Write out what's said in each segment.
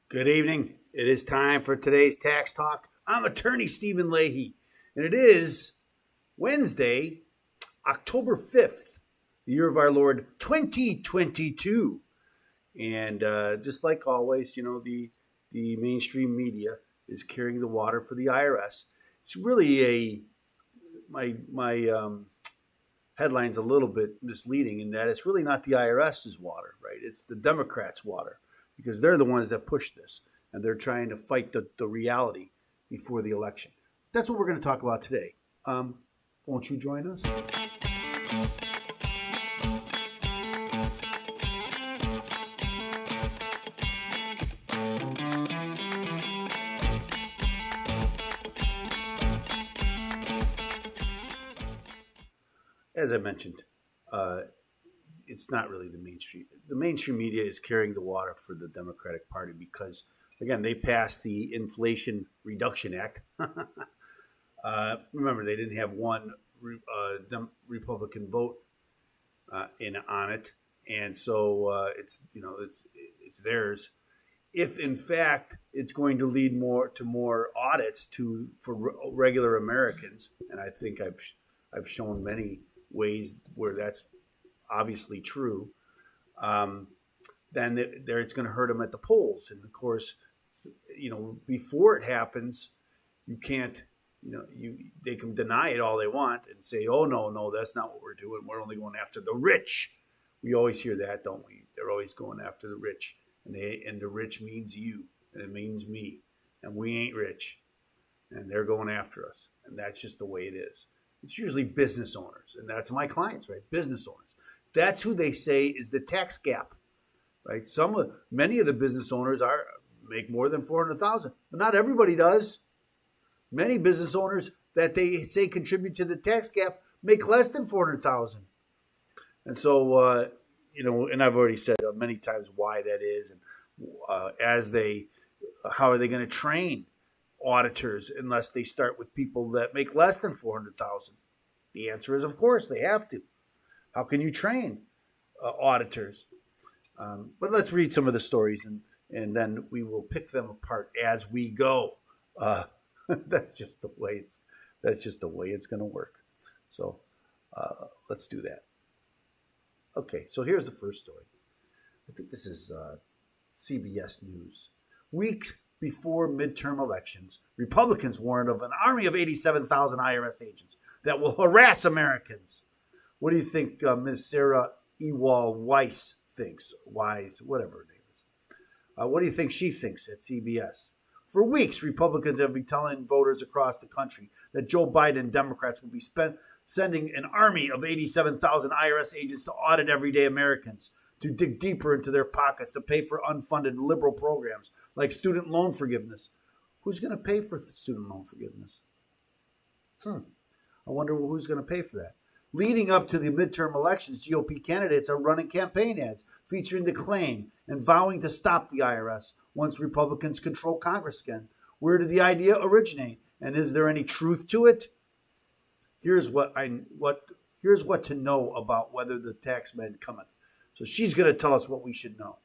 Good evening. It is time for today's tax talk. I'm attorney Stephen Leahy, and it is Wednesday, October 5th, the year of our Lord 2022. And just like always, the mainstream media is carrying the water for the IRS. It's really my headline's a little bit misleading in that it's really not the IRS's water, right? It's the Democrats' water, because they're the ones that push this, and they're trying to fight the reality before the election. That's what we're going to talk about today. Won't you join us? As I mentioned, it's not really the mainstream. The mainstream media is carrying the water for the Democratic Party because, again, they passed the Inflation Reduction Act. Remember, they didn't have one Republican vote on it, and so it's theirs. If in fact it's going to lead to more audits for regular Americans, and I think I've shown many ways where that's obviously true, then it's going to hurt them at the polls. And of course, before it happens, you can't, they can deny it all they want and say, oh, no, that's not what we're doing. We're only going after the rich. We always hear that, don't we? They're always going after the rich. And the rich means you, and it means me. And we ain't rich. And they're going after us. And that's just the way it is. It's usually business owners, and that's my clients, right? Business owners. That's who they say is the tax gap, right? Many of the business owners make more than $400,000, but not everybody does. Many business owners that they say contribute to the tax gap make less than $400,000, and so and I've already said many times why that is, and how are they going to train auditors unless they start with people that make less than $400,000? The answer is, of course, they have to. How can you train auditors? But let's read some of the stories, and then we will pick them apart as we go. That's just the way it's going to work. So let's do that. Okay, so here's the first story. I think this is CBS News. Weeks before midterm elections, Republicans warned of an army of 87,000 IRS agents that will harass Americans. What do you think Ms. Sarah Ewald Weiss thinks? Wise, whatever her name is. What do you think she thinks at CBS? For weeks, Republicans have been telling voters across the country that Joe Biden and Democrats will be sending an army of 87,000 IRS agents to audit everyday Americans, to dig deeper into their pockets, to pay for unfunded liberal programs like student loan forgiveness. Who's going to pay for student loan forgiveness? I wonder who's going to pay for that. Leading up to the midterm elections, GOP candidates are running campaign ads featuring the claim and vowing to stop the IRS once Republicans control Congress again. Where did the idea originate? And is there any truth to it? Here's what to know about whether the tax man cometh. So she's going to tell us what we should know.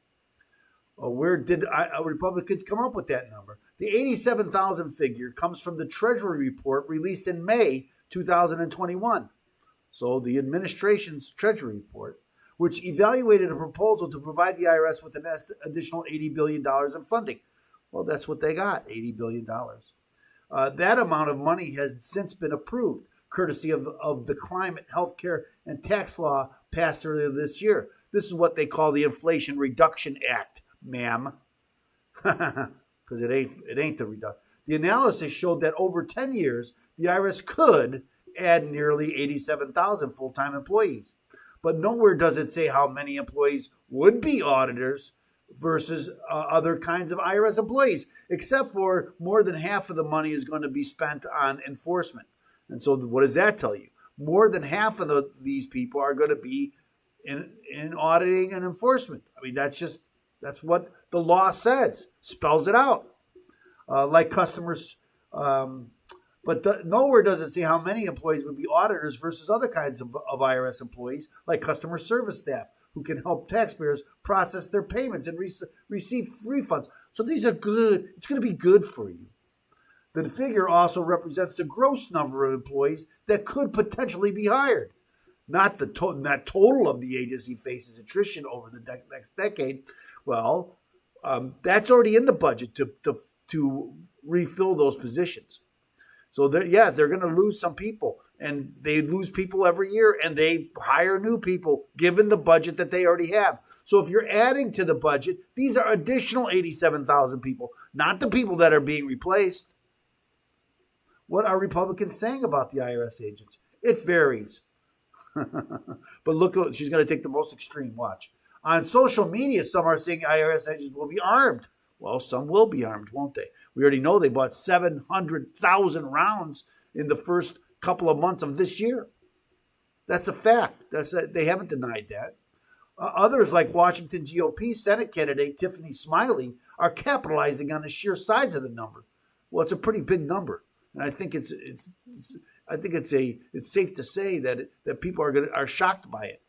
Where did Republicans come up with that number? The 87,000 figure comes from the Treasury report released in May 2021. So the administration's Treasury report, which evaluated a proposal to provide the IRS with an additional $80 billion in funding. Well, that's what they got, $80 billion. That amount of money has since been approved, courtesy of the climate, healthcare, and tax law passed earlier this year. This is what they call the Inflation Reduction Act, ma'am. Because it ain't the reduction. The analysis showed that over 10 years, the IRS could add nearly 87,000 full-time employees. But nowhere does it say how many employees would be auditors versus other kinds of IRS employees, except for more than half of the money is going to be spent on enforcement. And so what does that tell you? More than half of these people are going to be in auditing and enforcement. I mean, that's what the law says, spells it out. Like customers But nowhere does it say how many employees would be auditors versus other kinds of IRS employees, like customer service staff, who can help taxpayers process their payments and receive refunds. So these are good. It's going to be good for you. The figure also represents the gross number of employees that could potentially be hired, not the that total of the agency faces attrition over the next decade. Well, that's already in the budget to refill those positions. So they're going to lose some people, and they lose people every year, and they hire new people given the budget that they already have. So if you're adding to the budget, these are additional 87,000 people, not the people that are being replaced. What are Republicans saying about the IRS agents? It varies. But look, she's going to take the most extreme. Watch. On social media, some are saying IRS agents will be armed. Well, some will be armed, won't they? We already know they bought 700,000 rounds in the first couple of months of this year. That's a fact. They haven't denied that. Others, like Washington GOP Senate candidate Tiffany Smiley, are capitalizing on the sheer size of the number. Well, it's a pretty big number, and I think it's safe to say that people are shocked by it.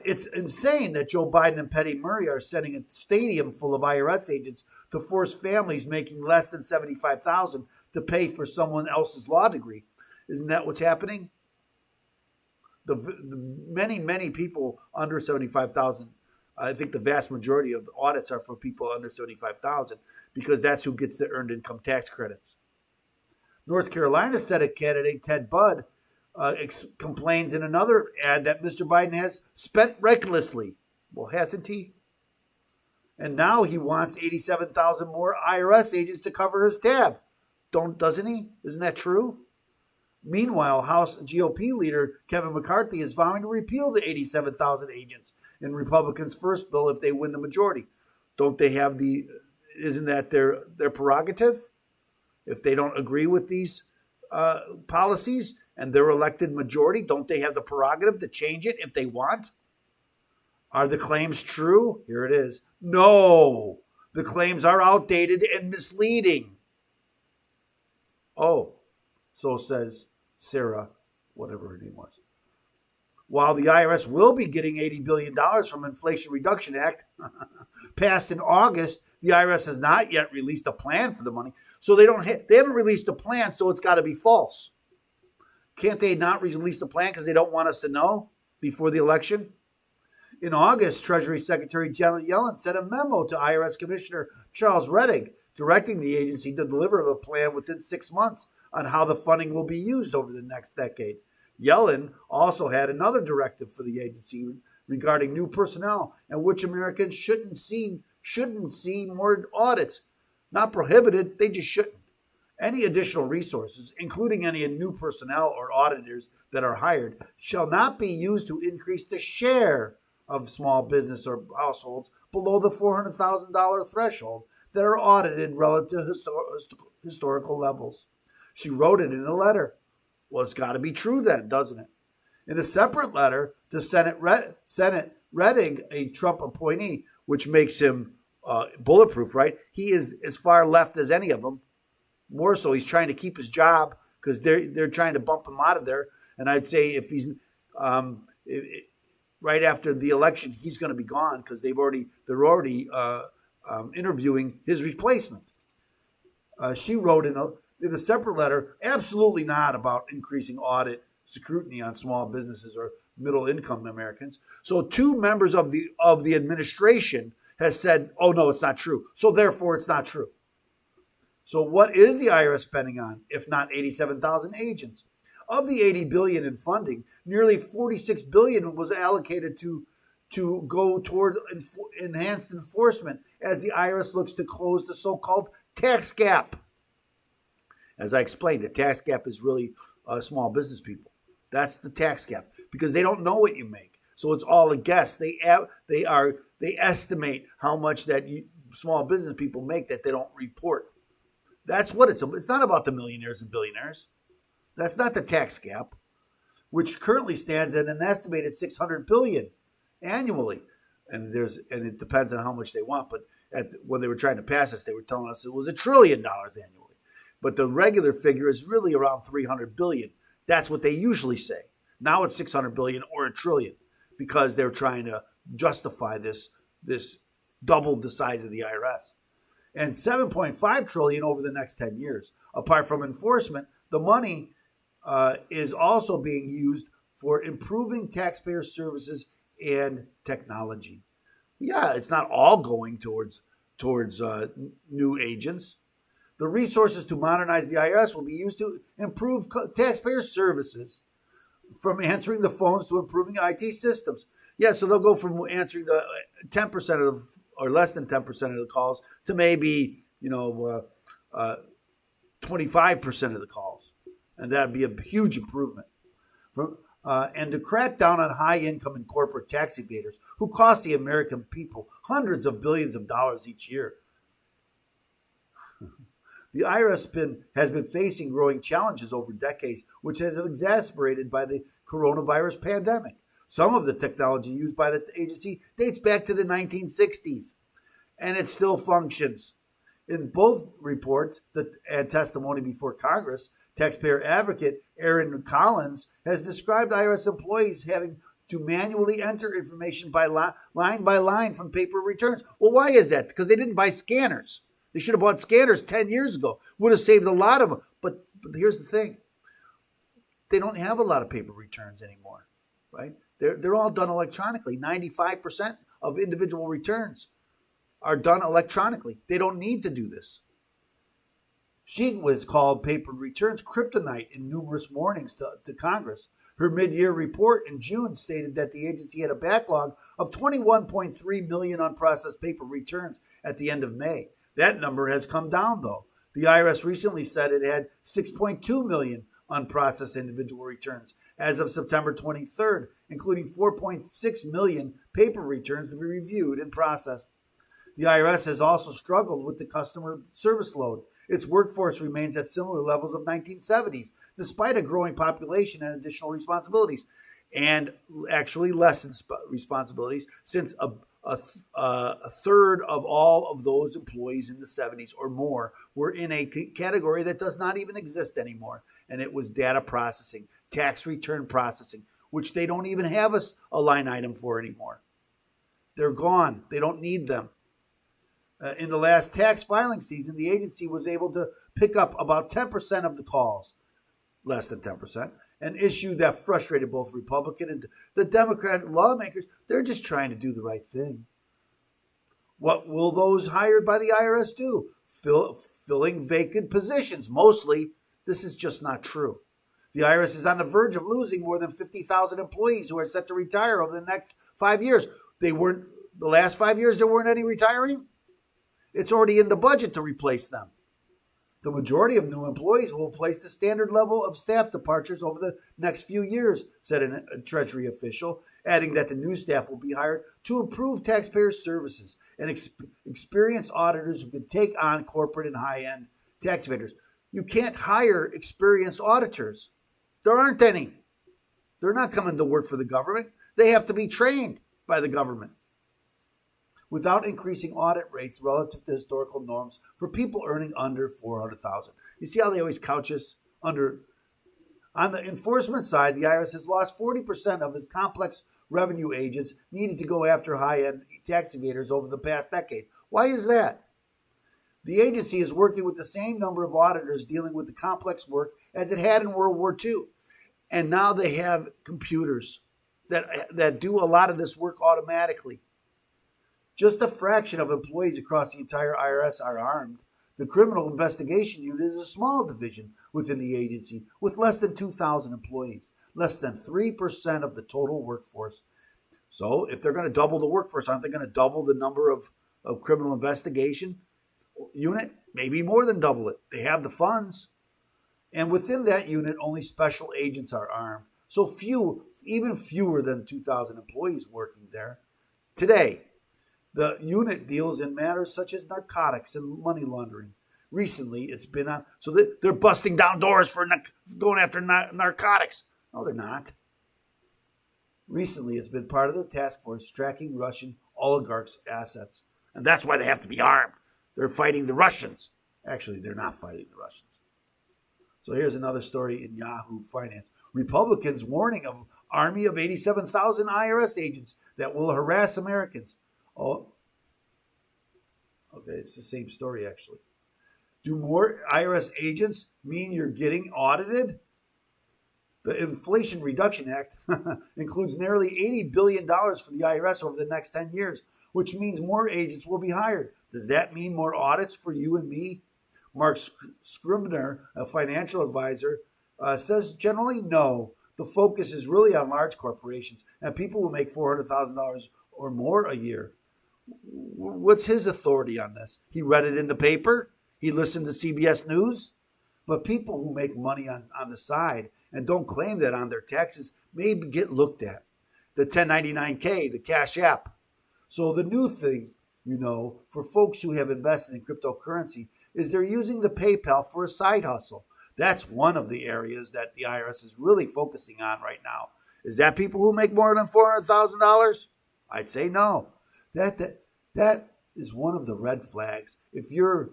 It's insane that Joe Biden and Patty Murray are sending a stadium full of IRS agents to force families making less than $75,000 to pay for someone else's law degree. Isn't that what's happening? The many people under $75,000. I think the vast majority of audits are for people under $75,000 because that's who gets the earned income tax credits. North Carolina Senate candidate Ted Budd complains in another ad that Mr. Biden has spent recklessly. Well, hasn't he? And now he wants 87,000 more IRS agents to cover his tab. Doesn't he? Isn't that true? Meanwhile, House GOP leader Kevin McCarthy is vowing to repeal the 87,000 agents in Republicans' first bill if they win the majority. Don't they have isn't that their prerogative? If they don't agree with these policies and their elected majority, don't they have the prerogative to change it if they want? Are the claims true? Here it is. No, the claims are outdated and misleading. Oh, so says Sarah, whatever her name was. While the IRS will be getting $80 billion from Inflation Reduction Act, passed in August, the IRS has not yet released a plan for the money. So they haven't released a plan, so it's got to be false. Can't they not release the plan because they don't want us to know before the election? In August, Treasury Secretary Janet Yellen sent a memo to IRS Commissioner Charles Rettig, directing the agency to deliver the plan within 6 months on how the funding will be used over the next decade. Yellen also had another directive for the agency regarding new personnel and which Americans shouldn't see more audits. Not prohibited, they just shouldn't. Any additional resources, including any new personnel or auditors that are hired, shall not be used to increase the share of small business or households below the $400,000 threshold that are audited relative to historical levels. She wrote it in a letter. Well, it's got to be true then, doesn't it? In a separate letter to Senate Rettig, a Trump appointee, which makes him bulletproof, right? He is as far left as any of them. More so, he's trying to keep his job because they're trying to bump him out of there. And I'd say if he's right after the election, he's going to be gone because they're already interviewing his replacement. She wrote in a separate letter, absolutely not about increasing audit scrutiny on small businesses or middle-income Americans. So 2 members of the administration has said, oh, no, it's not true. So therefore, it's not true. So what is the IRS spending on, if not 87,000 agents? Of the $80 billion in funding, nearly $46 billion was allocated to go toward enhanced enforcement as the IRS looks to close the so-called tax gap. As I explained, the tax gap is really small business people. That's the tax gap because they don't know what you make. So it's all a guess. They estimate how much that small business people make that they don't report. That's what it's not about the millionaires and billionaires. That's not the tax gap, which currently stands at an estimated $600 billion annually. And it depends on how much they want. But when they were trying to pass us, they were telling us it was $1 trillion annually. But the regular figure is really around 300 billion. That's what they usually say. Now it's 600 billion or a trillion because they're trying to justify this doubled the size of the IRS. And 7.5 trillion over the next 10 years. Apart from enforcement, the money is also being used for improving taxpayer services and technology. Yeah, it's not all going towards new agents. The resources to modernize the IRS will be used to improve taxpayer services, from answering the phones to improving IT systems. Yeah, so they'll go from answering the 10% of, or less than 10% of the calls to maybe 25% of the calls, and that'd be a huge improvement. And to crack down on high income and corporate tax evaders who cost the American people hundreds of billions of dollars each year. The IRS has been facing growing challenges over decades, which has been exacerbated by the coronavirus pandemic. Some of the technology used by the agency dates back to the 1960s, and it still functions. In both reports and testimony before Congress, taxpayer advocate Aaron Collins has described IRS employees having to manually enter information line by line from paper returns. Well, why is that? Because they didn't buy scanners. They should have bought scanners 10 years ago. Would have saved a lot of them. But here's the thing. They don't have a lot of paper returns anymore, right? They're all done electronically. 95% of individual returns are done electronically. They don't need to do this. She was called paper returns kryptonite in numerous warnings to Congress. Her mid-year report in June stated that the agency had a backlog of 21.3 million unprocessed paper returns at the end of May. That number has come down, though. The IRS recently said it had 6.2 million unprocessed individual returns as of September 23rd, including 4.6 million paper returns to be reviewed and processed. The IRS has also struggled with the customer service load. Its workforce remains at similar levels of 1970s, despite a growing population and additional responsibilities, and actually less responsibilities, since a third of all of those employees in the 70s or more were in a category that does not even exist anymore, and it was data processing, tax return processing, which they don't even have a line item for anymore. They're gone. They don't need them. In the last tax filing season, the agency was able to pick up about 10% of the calls, less than 10%, an issue that frustrated both Republican and the Democrat lawmakers. They're just trying to do the right thing. What will those hired by the IRS do? Filling vacant positions. Mostly, this is just not true. The IRS is on the verge of losing more than 50,000 employees who are set to retire over the next 5 years. The last 5 years, there weren't any retiring. It's already in the budget to replace them. The majority of new employees will place the standard level of staff departures over the next few years, said a Treasury official, adding that the new staff will be hired to improve taxpayer services and experienced auditors who can take on corporate and high-end tax evaders. You can't hire experienced auditors. There aren't any. They're not coming to work for the government. They have to be trained by the government. Without increasing audit rates relative to historical norms for people earning under $400,000. You see how they always couch us under? On the enforcement side, the IRS has lost 40% of its complex revenue agents needed to go after high-end tax evaders over the past decade. Why is that? The agency is working with the same number of auditors dealing with the complex work as it had in World War II. And now they have computers that do a lot of this work automatically. Just a fraction of employees across the entire IRS are armed. The Criminal Investigation Unit is a small division within the agency with less than 2,000 employees, less than 3% of the total workforce. So if they're going to double the workforce, aren't they going to double the number of Criminal Investigation Unit? Maybe more than double it. They have the funds. And within that unit, only special agents are armed. So even fewer than 2,000 employees working there. Today, the unit deals in matters such as narcotics and money laundering. Recently, it's been on, so they're busting down doors for going after narcotics. No, they're not. Recently, it's been part of the task force tracking Russian oligarchs' assets. And that's why they have to be armed. They're fighting the Russians. Actually, they're not fighting the Russians. So here's another story in Yahoo Finance. Republicans warning of army of 87,000 IRS agents that will harass Americans. Oh, okay, it's the same story actually. Do more IRS agents mean you're getting audited? The Inflation Reduction Act includes nearly $80 billion for the IRS over the next 10 years, which means more agents will be hired. Does that mean more audits for you and me? Mark Scribner, a financial advisor, says generally no. The focus is really on large corporations and people who make $400,000 or more a year. What's his authority on this? He read it in the paper? He listened to CBS News? But people who make money on the side and don't claim that on their taxes may get looked at. The 1099K, the Cash App. So the new thing, for folks who have invested in cryptocurrency is they're using the PayPal for a side hustle. That's one of the areas that the IRS is really focusing on right now. Is that people who make more than $400,000? I'd say no. That is one of the red flags. If you're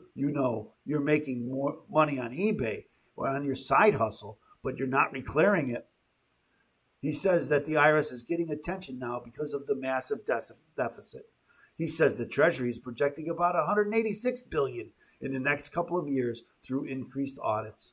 making more money on eBay or on your side hustle, but you're not declaring it. He says that the IRS is getting attention now because of the massive deficit. He says the Treasury is projecting about $186 billion in the next couple of years through increased audits.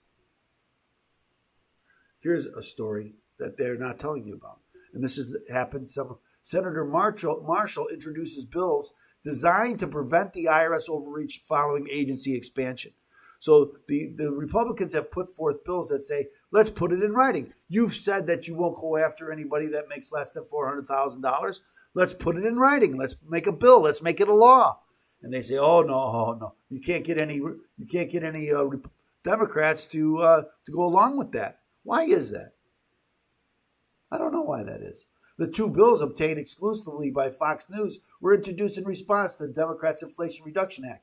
Here's a story that they're not telling you about. And this happened several. Senator Marshall introduces bills designed to prevent the IRS overreach following agency expansion. So the Republicans have put forth bills that say, let's put it in writing. You've said that you won't go after anybody that makes less than $400,000. Let's put it in writing. Let's make a bill. Let's make it a law. And they say, oh no, you can't get any Democrats to go along with that. Why is that? I don't know why that is. The two bills obtained exclusively by Fox News were introduced in response to the Democrats' Inflation Reduction Act.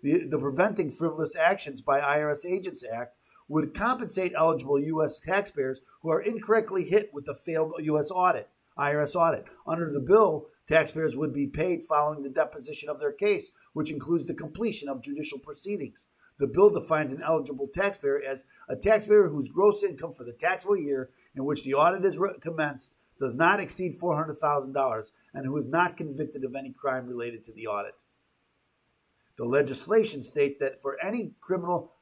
The Preventing Frivolous Actions by IRS Agents Act would compensate eligible U.S. taxpayers who are incorrectly hit with a failed U.S. IRS audit. Under the bill, taxpayers would be paid following the deposition of their case, which includes the completion of judicial proceedings. The bill defines an eligible taxpayer as a taxpayer whose gross income for the taxable year in which the audit is commenced does not exceed $400,000 and who is not convicted of any crime related to the audit. The legislation states that for any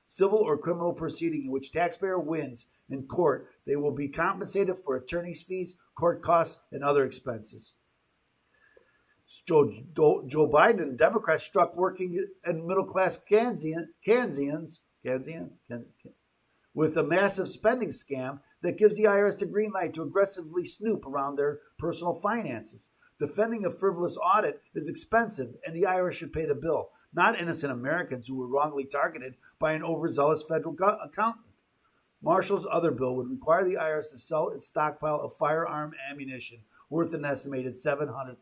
civil or criminal proceeding in which taxpayer wins in court, they will be compensated for attorney's fees, court costs, and other expenses. Joe Biden and Democrats struck working and middle-class Kansans with a massive spending scam that gives the IRS the green light to aggressively snoop around their personal finances. Defending a frivolous audit is expensive, and the IRS should pay the bill, not innocent Americans who were wrongly targeted by an overzealous federal accountant. Marshall's other bill would require the IRS to sell its stockpile of firearm ammunition worth an estimated $700,000.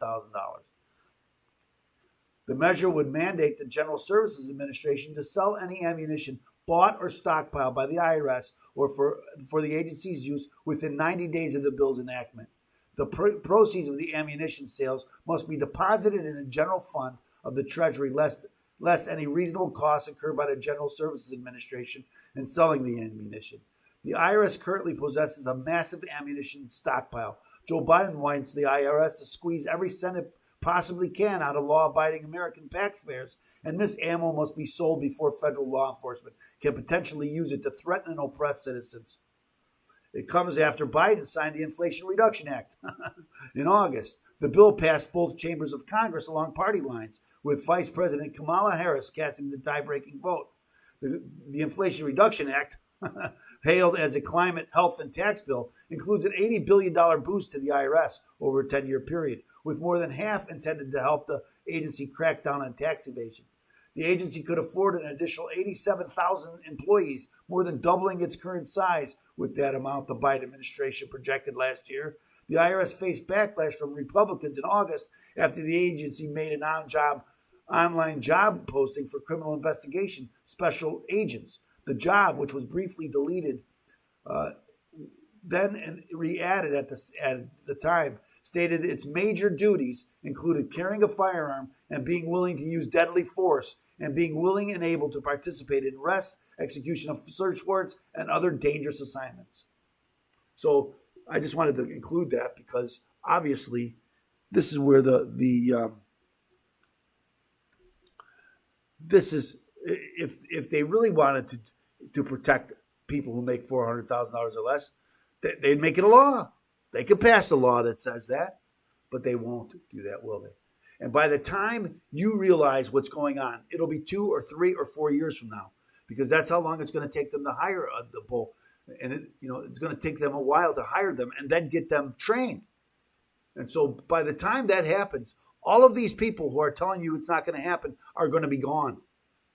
The measure would mandate the General Services Administration to sell any ammunition bought or stockpiled by the IRS or for the agency's use within 90 days of the bill's enactment. The proceeds of the ammunition sales must be deposited in the general fund of the Treasury less any reasonable costs incurred by the General Services Administration in selling the ammunition. The IRS currently possesses a massive ammunition stockpile. Joe Biden wants the IRS to squeeze every cent it possibly can out of law-abiding American taxpayers, and this ammo must be sold before federal law enforcement can potentially use it to threaten and oppress citizens. It comes after Biden signed the Inflation Reduction Act in August. The bill passed both chambers of Congress along party lines, with Vice President Kamala Harris casting the tie-breaking vote. The Inflation Reduction Act, hailed as a climate, health, and tax bill, includes an $80 billion boost to the IRS over a 10-year period, with more than half intended to help the agency crack down on tax evasion. The agency could afford an additional 87,000 employees, more than doubling its current size with that amount the Biden administration projected last year. The IRS faced backlash from Republicans in August after the agency made an online job posting for criminal investigation special agents. The job, which was briefly deleted, then re-added at the time, stated its major duties included carrying a firearm and being willing to use deadly force and being willing and able to participate in arrests, execution of search warrants, and other dangerous assignments. So I just wanted to include that because obviously this is where this is, if they really wanted to protect people who make $400,000 or less, they'd make it a law. They could pass a law that says that, but they won't do that, will they? And by the time you realize what's going on, it'll be 2 or 3 or 4 years from now, because that's how long it's going to take them to hire the bull. And it's going to take them a while to hire them and then get them trained. And so by the time that happens, all of these people who are telling you it's not going to happen are going to be gone.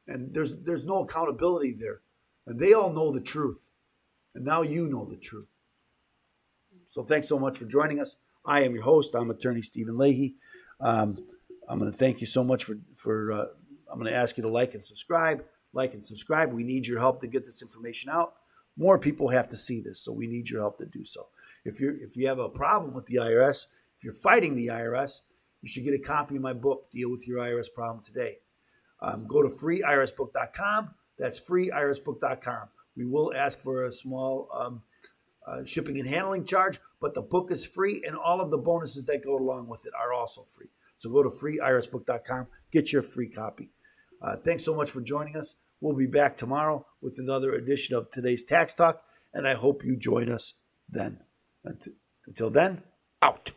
And there's no accountability there. And they all know the truth. And now you know the truth. So thanks so much for joining us. I am your host. I'm attorney Stephen Leahy. I'm going to thank you so much for I'm going to ask you to like and subscribe. Like and subscribe. We need your help to get this information out. More people have to see this, so we need your help to do so. If you have a problem with the IRS, if you're fighting the IRS, you should get a copy of my book, Deal with Your IRS Problem Today. Go to freeirsbook.com. That's freeirsbook.com. We will ask for a small shipping and handling charge, but the book is free, and all of the bonuses that go along with it are also free. So go to freeirsbook.com. Get your free copy. Thanks so much for joining us. We'll be back tomorrow with another edition of today's Tax Talk, and I hope you join us then. Until then, out.